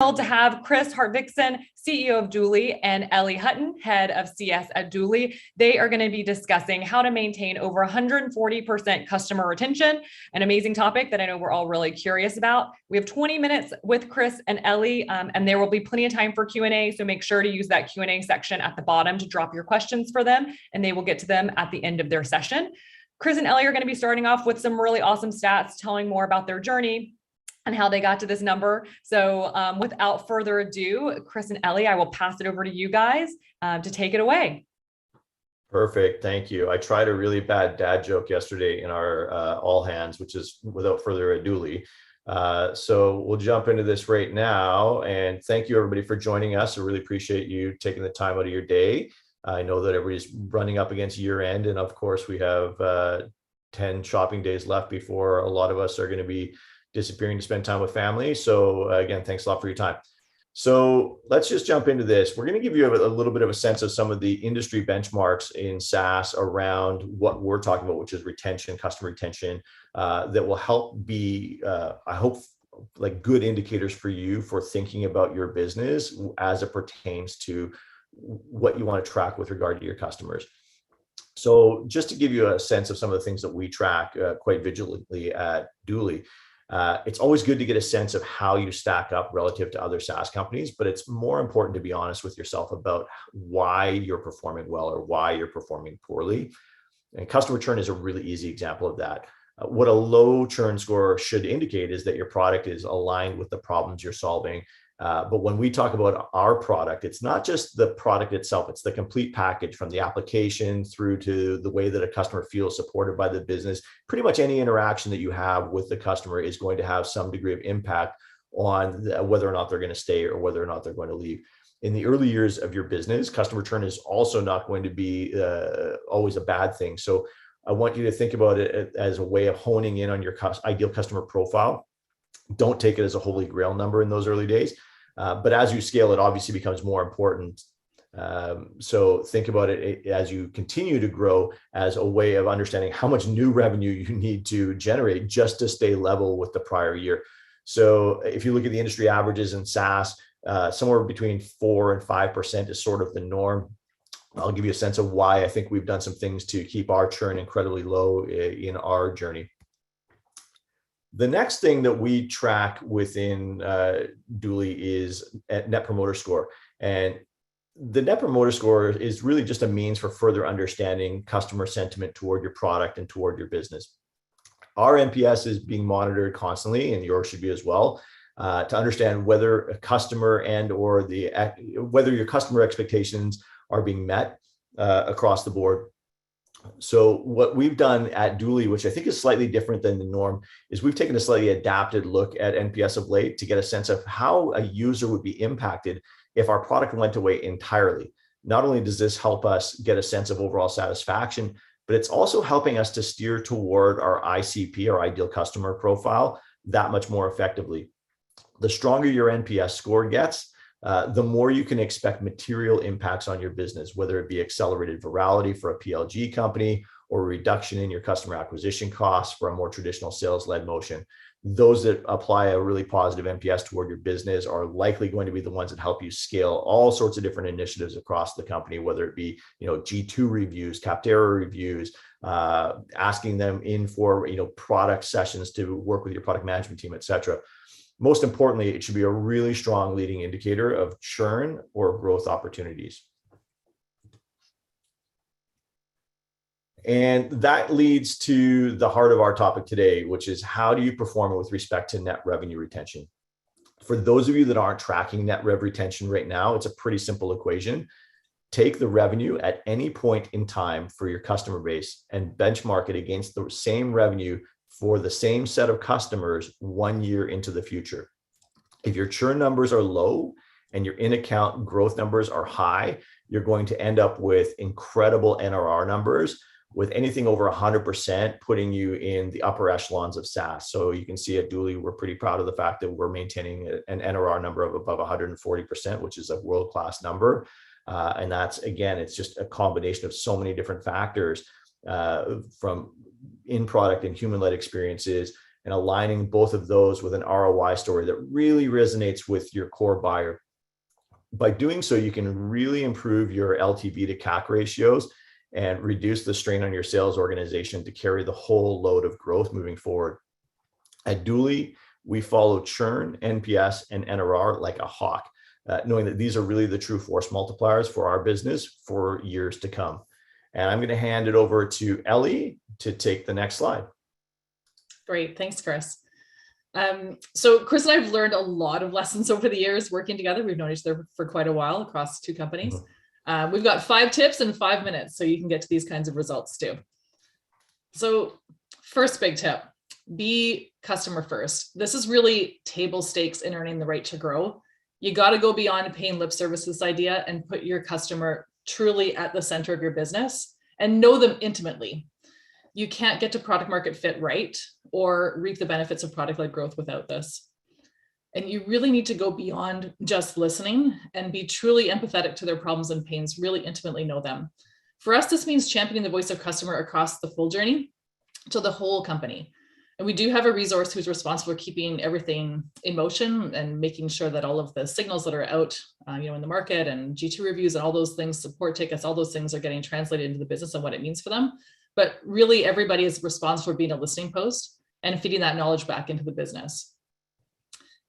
Thrilled to have Kris Hartvigsen, CEO of Dooly, and Ellie Hutton, head of CS at Dooly. They are going to be discussing how to maintain over 140% customer retention, an amazing topic that I know we're all really curious about. We have 20 minutes with Kris and Ellie, and there will be plenty of time for Q&A, so make sure to use that Q&A section at the bottom to drop your questions for them, and they will get to them at the end of their session. Kris and Ellie are going to be starting off with some really awesome stats, telling more about their journey and how they got to this number. So without further ado, Kris and Ellie, I will pass it over to you guys to take it away. Perfect, thank you. I tried a really bad dad joke yesterday in our all hands, which is without further ado. So we'll jump into this right now. And thank you everybody for joining us. I really appreciate you taking the time out of your day. I know that everybody's running up against year end. And of course we have 10 shopping days left before a lot of us are going to be disappearing to spend time with family. So again, thanks a lot for your time. So let's just jump into this. We're going to give you a little bit of a sense of some of the industry benchmarks in SaaS around what we're talking about, which is retention, customer retention, that will help be, I hope, like good indicators for you for thinking about your business as it pertains to what you want to track with regard to your customers. So just to give you a sense of some of the things that we track quite vigilantly at Dooly, it's always good to get a sense of how you stack up relative to other SaaS companies, but it's more important to be honest with yourself about why you're performing well or why you're performing poorly. And customer churn is a really easy example of that. What a low churn score should indicate is that your product is aligned with the problems you're solving. But when we talk about our product, it's not just the product itself, it's the complete package from the application through to the way that a customer feels supported by the business. Pretty much any interaction that you have with the customer is going to have some degree of impact on whether or not they're going to stay or whether or not they're going to leave. In the early years of your business, customer churn is also not going to be always a bad thing. So I want you to think about it as a way of honing in on your ideal customer profile. Don't take it as a holy grail number in those early days. But as you scale, it obviously becomes more important. So think about it as you continue to grow as a way of understanding how much new revenue you need to generate just to stay level with the prior year. So if you look at the industry averages in SaaS, somewhere between 4 and 5% is sort of the norm. I'll give you a sense of why I think we've done some things to keep our churn incredibly low in our journey. The next thing that we track within Dooly is Net Promoter Score. And the Net Promoter Score is really just a means for further understanding customer sentiment toward your product and toward your business. Our NPS is being monitored constantly, and yours should be as well, to understand whether a customer and/or whether your customer expectations are being met across the board. So what we've done at Dooly, which I think is slightly different than the norm, is we've taken a slightly adapted look at NPS of late to get a sense of how a user would be impacted if our product went away entirely. Not only does this help us get a sense of overall satisfaction, but it's also helping us to steer toward our ICP, our ideal customer profile, that much more effectively. The stronger your NPS score gets, the more you can expect material impacts on your business, whether it be accelerated virality for a PLG company or a reduction in your customer acquisition costs for a more traditional sales-led motion. Those that apply a really positive NPS toward your business are likely going to be the ones that help you scale all sorts of different initiatives across the company, whether it be G2 reviews, Capterra reviews, asking them in for product sessions to work with your product management team, etc. Most importantly, it should be a really strong leading indicator of churn or growth opportunities. And that leads to the heart of our topic today, which is how do you perform with respect to net revenue retention? For those of you that aren't tracking net rev retention right now, it's a pretty simple equation. Take the revenue at any point in time for your customer base and benchmark it against the same revenue for the same set of customers 1 year into the future. If your churn numbers are low and your in-account growth numbers are high, you're going to end up with incredible NRR numbers, with anything over 100% putting you in the upper echelons of SaaS. So you can see at Dooly, we're pretty proud of the fact that we're maintaining an NRR number of above 140%, which is a world-class number. And that's, again, it's just a combination of so many different factors from in-product and human-led experiences, and aligning both of those with an ROI story that really resonates with your core buyer. By doing so, you can really improve your LTV to CAC ratios and reduce the strain on your sales organization to carry the whole load of growth moving forward. At Dooley, we follow churn, NPS, and NRR like a hawk, knowing that these are really the true force multipliers for our business for years to come. And I'm going to hand it over to Ellie to take the next slide. Great. Thanks, Kris. So Kris and I have learned a lot of lessons over the years working together. We've known each other for quite a while across 2 companies. We've got 5 tips in 5 minutes, so you can get to these kinds of results too. So first big tip, be customer first. This is really table stakes in earning the right to grow. You got to go beyond paying lip service this idea and put your customer truly at the center of your business and know them intimately. You can't get to product market fit right or reap the benefits of product-led growth without this. And you really need to go beyond just listening and be truly empathetic to their problems and pains, really intimately know them. For us, this means championing the voice of customer across the full journey to the whole company. And we do have a resource who's responsible for keeping everything in motion and making sure that all of the signals that are out, in the market and G2 reviews and all those things, support tickets, all those things are getting translated into the business and what it means for them. But really, everybody is responsible for being a listening post and feeding that knowledge back into the business.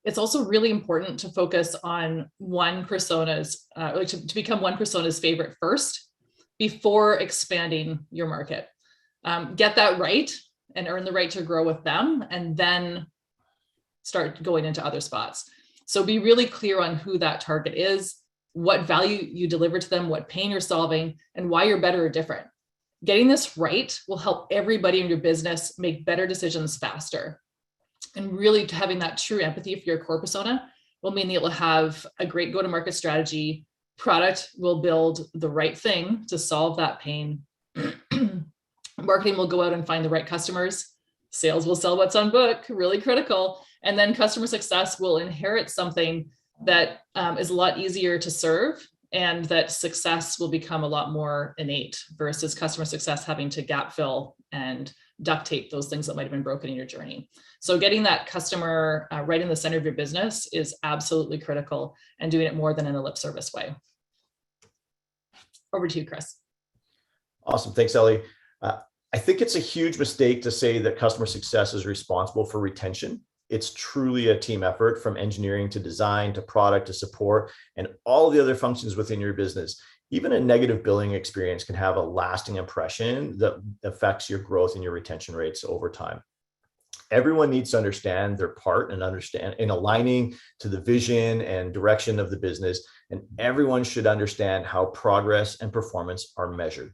It's also really important to focus on one persona's, to become one persona's favorite first before expanding your market. Get that right and earn the right to grow with them, and then start going into other spots. So be really clear on who that target is, what value you deliver to them, what pain you're solving, and why you're better or different. Getting this right will help everybody in your business make better decisions faster. And really having that true empathy for your core persona will mean that you'll have a great go-to-market strategy. Product will build the right thing to solve that pain. Marketing will go out and find the right customers. Sales will sell what's on book, really critical. And then customer success will inherit something that is a lot easier to serve, and that success will become a lot more innate versus customer success having to gap fill and duct tape those things that might have been broken in your journey. So getting that customer right in the center of your business is absolutely critical, and doing it more than in a lip service way. Over to you, Kris. Awesome. Thanks, Ellie. I think it's a huge mistake to say that customer success is responsible for retention. It's truly a team effort, from engineering to design to product to support and all the other functions within your business. Even a negative billing experience can have a lasting impression that affects your growth and your retention rates over time. Everyone needs to understand their part and understand in aligning to the vision and direction of the business. And everyone should understand how progress and performance are measured.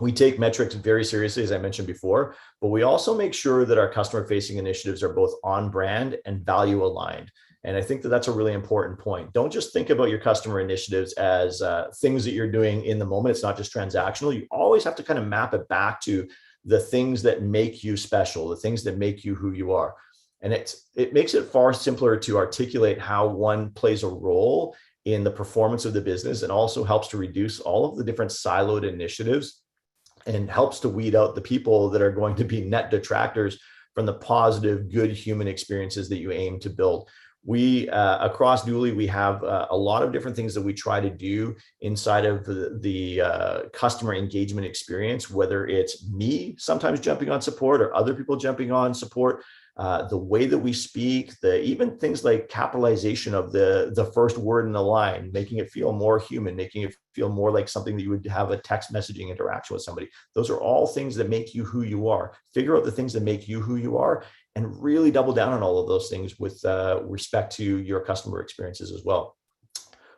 We take metrics very seriously, as I mentioned before, but we also make sure that our customer-facing initiatives are both on brand and value aligned. And I think that that's a really important point. Don't just think about your customer initiatives as things that you're doing in the moment. It's not just transactional. You always have to kind of map it back to the things that make you special, the things that make you who you are. And it makes it far simpler to articulate how one plays a role in the performance of the business, and also helps to reduce all of the different siloed initiatives and helps to weed out the people that are going to be net detractors from the positive, good human experiences that you aim to build. We, across Dooley, we have a lot of different things that we try to do inside of the customer engagement experience, whether it's me sometimes jumping on support or other people jumping on support. The way that we speak, even things like capitalization of the first word in the line, making it feel more human, making it feel more like something that you would have a text messaging interaction with somebody. Those are all things that make you who you are. Figure out the things that make you who you are, and really double down on all of those things with respect to your customer experiences as well.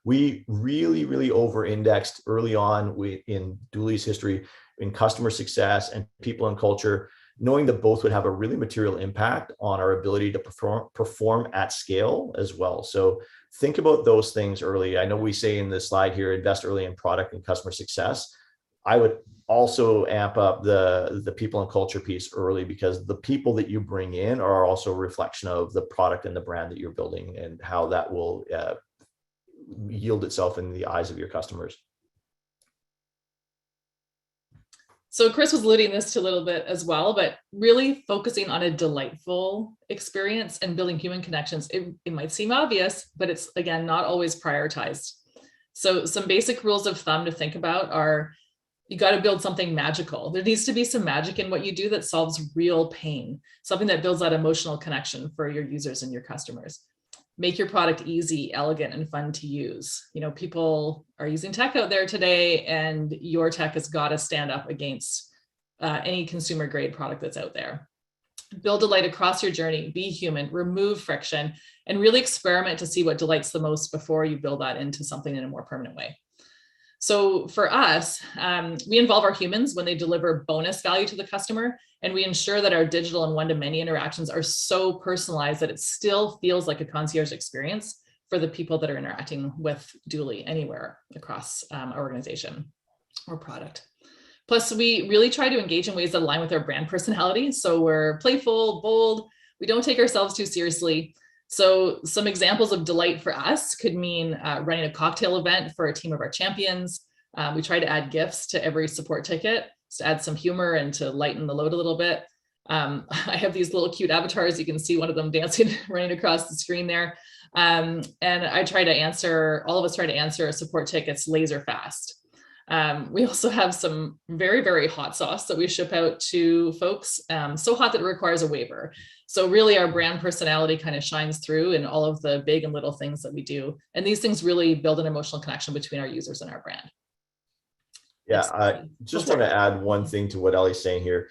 We really over-indexed early on in Dooley's history in customer success and people and culture, knowing that both would have a really material impact on our ability to perform at scale as well. So think about those things early. I know we say in this slide here, invest early in product and customer success. I would also amp up the people and culture piece early, because the people that you bring in are also a reflection of the product and the brand that you're building, and how that will yield itself in the eyes of your customers. So Kris was alluding this to a little bit as well, but really focusing on a delightful experience and building human connections. It might seem obvious, but it's, again, not always prioritized. So some basic rules of thumb to think about are, you got to build something magical. There needs to be some magic in what you do that solves real pain, something that builds that emotional connection for your users and your customers. Make your product easy, elegant, and fun to use. You know, people are using tech out there today, and your tech has got to stand up against any consumer grade product that's out there. Build delight across your journey, be human, remove friction, and really experiment to see what delights the most before you build that into something in a more permanent way. So for us, we involve our humans when they deliver bonus value to the customer, and we ensure that our digital and one-to-many interactions are so personalized that it still feels like a concierge experience for the people that are interacting with Dooley anywhere across our organization or product. Plus, we really try to engage in ways that align with our brand personality. So we're playful, bold, we don't take ourselves too seriously. So some examples of delight for us could mean running a cocktail event for a team of our champions. We try to add gifts to every support ticket to add some humor and to lighten the load a little bit. I have these little cute avatars. You can see one of them dancing, running across the screen there. And I try to answer, all of us try to answer support tickets laser fast. We also have some very, very hot sauce that we ship out to folks, so hot that it requires a waiver. So really our brand personality kind of shines through in all of the big and little things that we do. And these things really build an emotional connection between our users and our brand. Yeah, I just want to add one thing to what Ellie's saying here.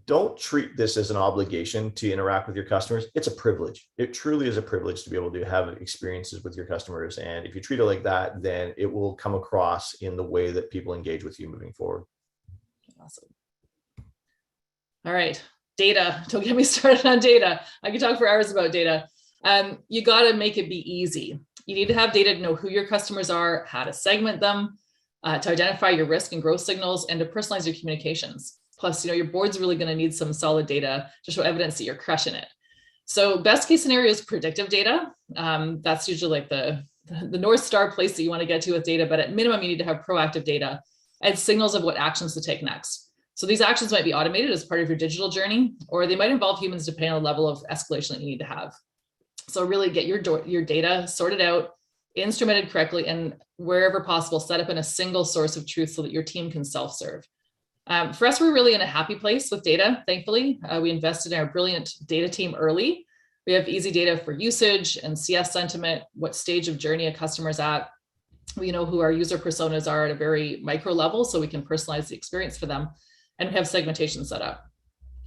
Don't treat this as an obligation to interact with your customers. It's a privilege. It truly is a privilege to be able to have experiences with your customers. And if you treat it like that, then it will come across in the way that people engage with you moving forward. Awesome. All right. Data. Don't get me started on data. I could talk for hours about data. You got to make it be easy. You need to have data to know who your customers are, how to segment them, to identify your risk and growth signals, and to personalize your communications. Plus, you know, your board's really going to need some solid data to show evidence that you're crushing it. So best case scenario is predictive data. That's usually like the North Star place that you want to get to with data, but at minimum, you need to have proactive data and signals of what actions to take next. So these actions might be automated as part of your digital journey, or they might involve humans depending on the level of escalation that you need to have. So really get your data sorted out, instrumented correctly, and wherever possible, set up in a single source of truth so that your team can self-serve. For us, we're really in a happy place with data, thankfully. We invested in our brilliant data team early. We have easy data for usage and CS sentiment, what stage of journey a customer's at. We know who our user personas are at a very micro level, so we can personalize the experience for them. And we have segmentation set up.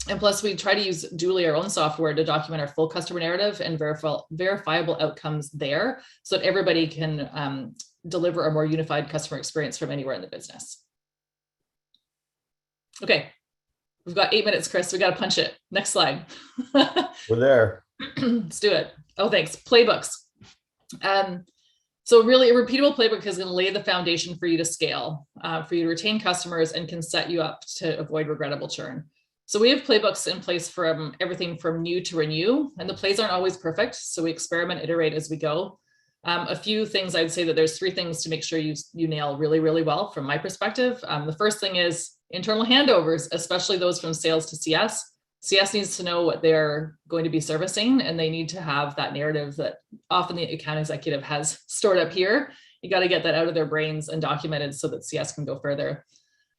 And plus, we try to use Dooley, our own software, to document our full customer narrative and verifiable outcomes there so that everybody can deliver a more unified customer experience from anywhere in the business. Okay, we've got 8 minutes, Kris. We got to punch it. Next slide. We're there. Let's do it. Oh, thanks. Playbooks. So really a repeatable playbook is going to lay the foundation for you to scale, for you to retain customers, and can set you up to avoid regrettable churn. So we have playbooks in place from everything from new to renew, and the plays aren't always perfect. So we experiment, iterate as we go. A few things I'd say that there's 3 things to make sure you nail really, really well from my perspective. The first thing is internal handovers, especially those from sales to CS. CS needs to know what they're going to be servicing, and they need to have that narrative that often the account executive has stored up here. You got to get that out of their brains and documented so that CS can go further.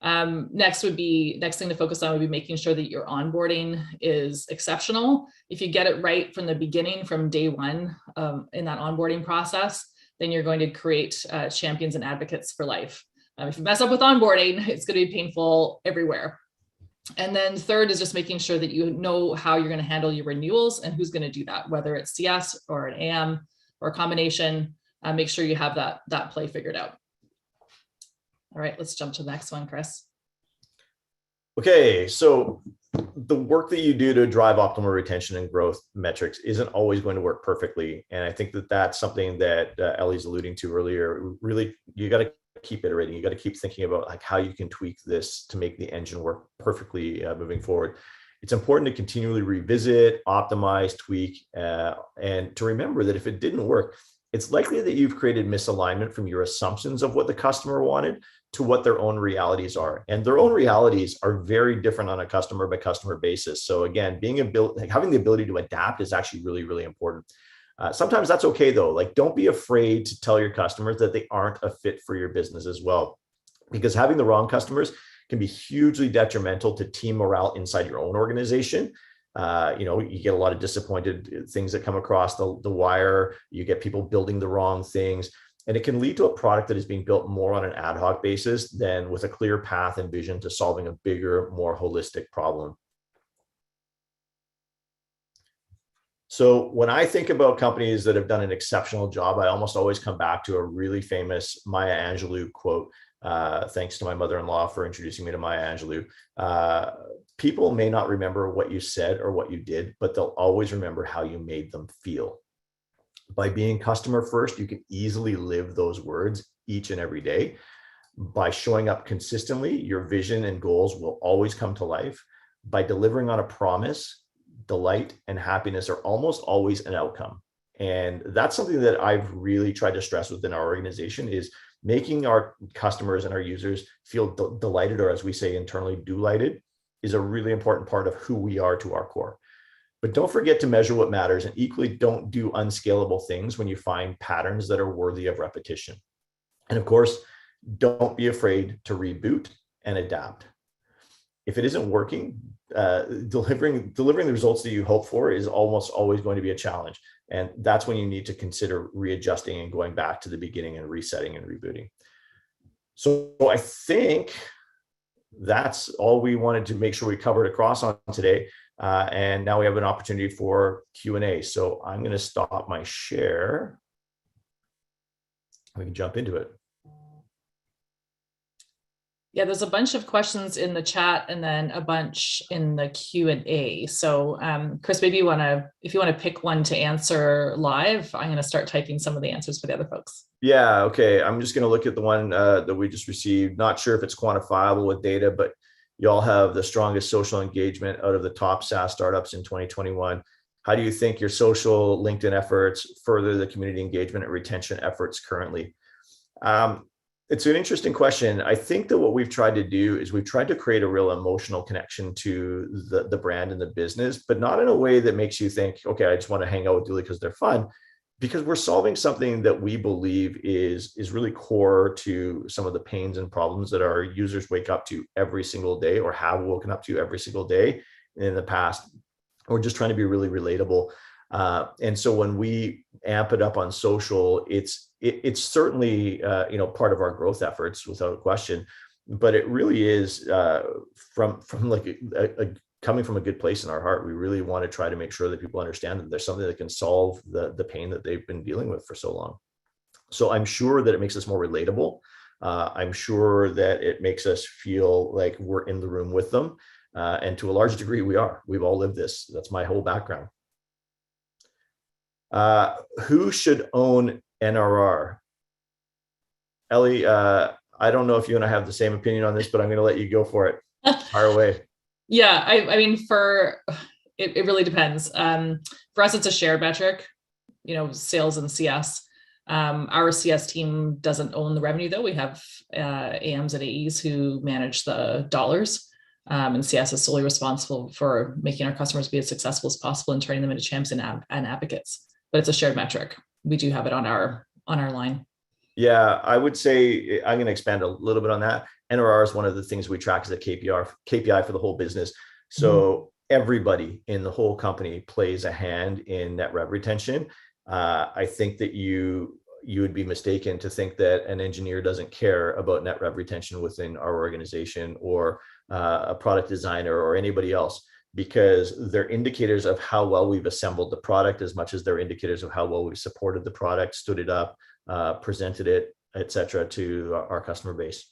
Next thing to focus on would be making sure that your onboarding is exceptional. If you get it right from the beginning, from day one in that onboarding process, then you're going to create champions and advocates for life. If you mess up with onboarding, it's going to be painful everywhere. And then third is just making sure that you know how you're going to handle your renewals and who's going to do that, whether it's CS or an AM or a combination. Make sure you have that play figured out. All right, let's jump to the next one, Kris. Okay, so the work that you do to drive optimal retention and growth metrics isn't always going to work perfectly. And I think that that's something that Ellie's alluding to earlier. Really, you got to keep iterating. You got to keep thinking about like how you can tweak this to make the engine work perfectly moving forward. It's important to continually revisit, optimize, tweak, and to remember that if it didn't work, it's likely that you've created misalignment from your assumptions of what the customer wanted to what their own realities are. And their own realities are very different on a customer by customer basis. So again, having the ability to adapt is actually really, really important. Sometimes that's okay though. Like, don't be afraid to tell your customers that they aren't a fit for your business as well, because having the wrong customers can be hugely detrimental to team morale inside your own organization. You get a lot of disappointed things that come across the wire. You get people building the wrong things, and it can lead to a product that is being built more on an ad hoc basis than with a clear path and vision to solving a bigger, more holistic problem. So when I think about companies that have done an exceptional job, I almost always come back to a really famous Maya Angelou quote. Thanks to my mother-in-law for introducing me to Maya Angelou. People may not remember what you said or what you did, but they'll always remember how you made them feel. By being customer first, you can easily live those words each and every day. By showing up consistently, your vision and goals will always come to life. By delivering on a promise, delight and happiness are almost always an outcome. And that's something that I've really tried to stress within our organization, is making our customers and our users feel delighted, or as we say internally, delighted, is a really important part of who we are to our core. But don't forget to measure what matters, and equally don't do unscalable things when you find patterns that are worthy of repetition. And of course, don't be afraid to reboot and adapt. If it isn't working, delivering the results that you hope for is almost always going to be a challenge. And that's when you need to consider readjusting and going back to the beginning and resetting and rebooting. So I think that's all we wanted to make sure we covered across on today. And now we have an opportunity for Q&A. So I'm going to stop my share. We can jump into it. Yeah, there's a bunch of questions in the chat and then a bunch in the Q&A. So Kris, maybe if you want to pick one to answer live, I'm going to start typing some of the answers for the other folks. Yeah, okay. I'm just going to look at the one that we just received. Not sure if it's quantifiable with data, but you all have the strongest social engagement out of the top SaaS startups in 2021. How do you think your social LinkedIn efforts further the community engagement and retention efforts currently? It's an interesting question. I think that what we've tried to do is we've tried to create a real emotional connection to the brand and the business, but not in a way that makes you think, okay, I just want to hang out with Dooley because they're fun, because we're solving something that we believe is really core to some of the pains and problems that our users wake up to every single day, or have woken up to every single day in the past. We're just trying to be really relatable. And so when we amp it up on social, it's certainly part of our growth efforts without a question, but it really is from like coming from a good place in our heart. We really want to try to make sure that people understand that there's something that can solve the pain that they've been dealing with for so long. So I'm sure that it makes us more relatable. I'm sure that it makes us feel like we're in the room with them. And to a large degree, we are. We've all lived this. That's my whole background. Who should own NRR? Ellie, I don't know if you and I have the same opinion on this, but I'm going to let you go for it. Fire away. Yeah, I mean, it really depends. For us, it's a shared metric, sales and CS. Our CS team doesn't own the revenue, though. We have AMs and AEs who manage the dollars. And CS is solely responsible for making our customers be as successful as possible and turning them into champions and advocates. But it's a shared metric. We do have it on our line. Yeah, I would say I'm going to expand a little bit on that. NRR is one of the things we track as a KPI for the whole business. So everybody in the whole company plays a hand in net rev retention. I think that you would be mistaken to think that an engineer doesn't care about net rev retention within our organization, or a product designer or anybody else, because they're indicators of how well we've assembled the product as much as they're indicators of how well we've supported the product, stood it up, presented it, etc., to our customer base.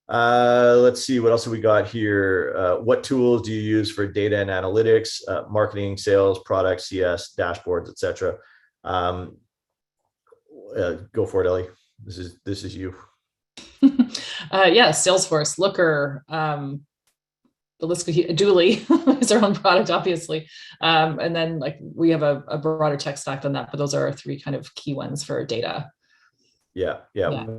Let's see, what else have we got here? What tools do you use for data and analytics, marketing, sales, product, CS, dashboards, etc.? Go for it, Ellie. This is you. Yeah, Salesforce, Looker, Duly is our own product, obviously. And then like we have a broader tech stack than that, but those are our three kind of key ones for data. Yeah.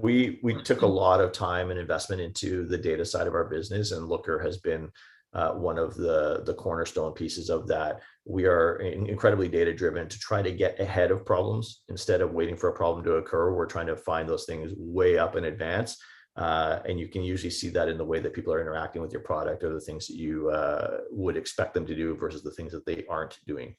We took a lot of time and investment into the data side of our business, and Looker has been one of the cornerstone pieces of that. We are incredibly data driven to try to get ahead of problems instead of waiting for a problem to occur. We're trying to find those things way up in advance. And you can usually see that in the way that people are interacting with your product, or the things that you would expect them to do versus the things that they aren't doing.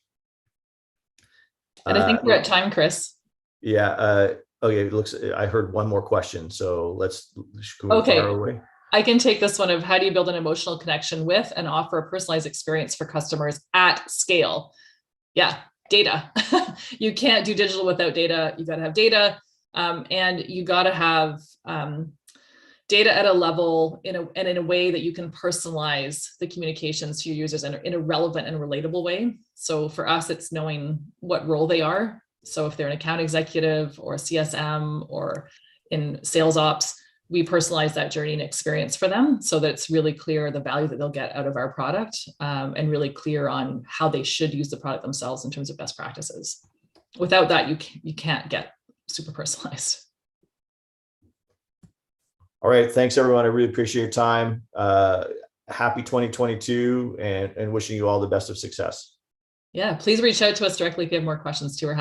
And I think we're at time, Kris. Yeah. Okay. It looks. I heard one more question, so let's go okay. far away. I can take this one of how do you build an emotional connection with and offer a personalized experience for customers at scale? Yeah, data. You can't do digital without data. You got to have data, and you got to have data at a level in a way that you can personalize the communications to your users in a relevant and relatable way. So for us, it's knowing what role they are. So if they're an account executive or a CSM or in sales ops, we personalize that journey and experience for them so that it's really clear the value that they'll get out of our product, and really clear on how they should use the product themselves in terms of best practices. Without that, you can't get super personalized. All right. Thanks, everyone. I really appreciate your time. Happy 2022 and wishing you all the best of success. Yeah, please reach out to us directly if you have more questions too, or